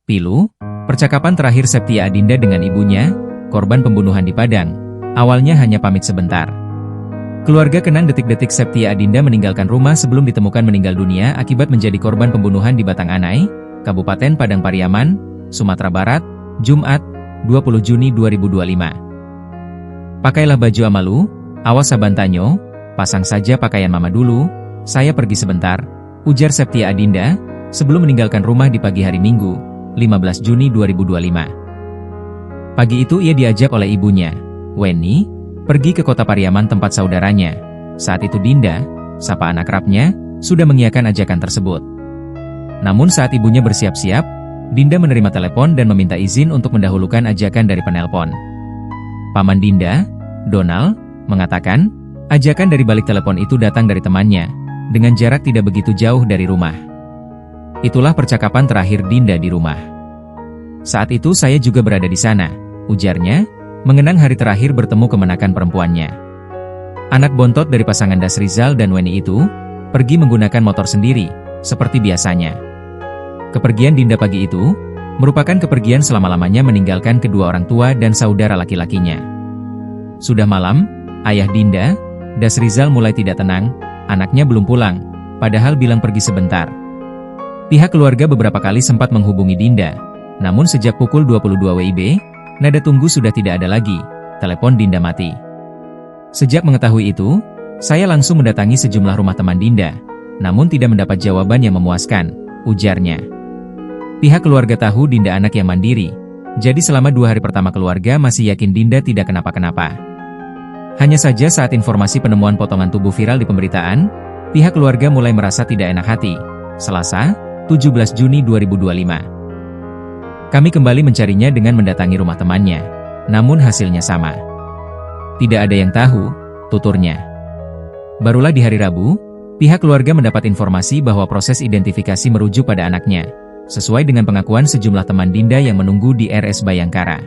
Pilu, percakapan terakhir Septia Adinda dengan ibunya, korban pembunuhan di Padang, awalnya hanya pamit sebentar. Keluarga kenang detik-detik Septia Adinda meninggalkan rumah sebelum ditemukan meninggal dunia akibat menjadi korban pembunuhan di Batang Anai, Kabupaten Padang Pariaman, Sumatera Barat, Jumat, 20 Juni 2025. Pakailah baju amalu, awas sabantanyo, pasang saja pakaian mama dulu, saya pergi sebentar, ujar Septia Adinda, sebelum meninggalkan rumah di pagi hari Minggu, 15 Juni 2025. Pagi itu ia diajak oleh ibunya, Weni, pergi ke kota Pariaman tempat saudaranya. Saat itu Dinda, sapaan akrabnya, sudah mengiyakan ajakan tersebut. Namun saat ibunya bersiap-siap, Dinda menerima telepon dan meminta izin untuk mendahulukan ajakan dari penelpon. Paman Dinda, Donald, mengatakan, ajakan dari balik telepon itu datang dari temannya, dengan jarak tidak begitu jauh dari rumah. Itulah percakapan terakhir Dinda di rumah. Saat itu saya juga berada di sana, ujarnya, mengenang hari terakhir bertemu kemenakan perempuannya. Anak bontot dari pasangan Dasrizal dan Weni itu, pergi menggunakan motor sendiri, seperti biasanya. Kepergian Dinda pagi itu, merupakan kepergian selama-lamanya meninggalkan kedua orang tua dan saudara laki-lakinya. Sudah malam, ayah Dinda, Dasrizal mulai tidak tenang, anaknya belum pulang, padahal bilang pergi sebentar. Pihak keluarga beberapa kali sempat menghubungi Dinda, namun sejak pukul 22 WIB, nada tunggu sudah tidak ada lagi, telepon Dinda mati. Sejak mengetahui itu, saya langsung mendatangi sejumlah rumah teman Dinda, namun tidak mendapat jawaban yang memuaskan, ujarnya. Pihak keluarga tahu Dinda anak yang mandiri, jadi selama 2 hari pertama keluarga masih yakin Dinda tidak kenapa-kenapa. Hanya saja saat informasi penemuan potongan tubuh viral di pemberitaan, pihak keluarga mulai merasa tidak enak hati. Selasa, 17 Juni 2025. Kami kembali mencarinya dengan mendatangi rumah temannya, namun hasilnya sama. Tidak ada yang tahu, tuturnya. Barulah di hari Rabu, pihak keluarga mendapat informasi bahwa proses identifikasi merujuk pada anaknya, sesuai dengan pengakuan sejumlah teman Dinda yang menunggu di RS Bayangkara.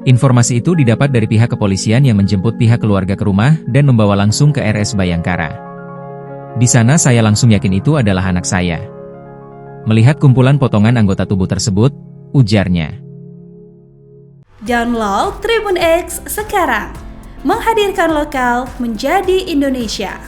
Informasi itu didapat dari pihak kepolisian yang menjemput pihak keluarga ke rumah dan membawa langsung ke RS Bayangkara. Di sana saya langsung yakin itu adalah anak saya. Melihat kumpulan potongan anggota tubuh tersebut, ujarnya. Download Tribun X sekarang, menghadirkan lokal menjadi Indonesia.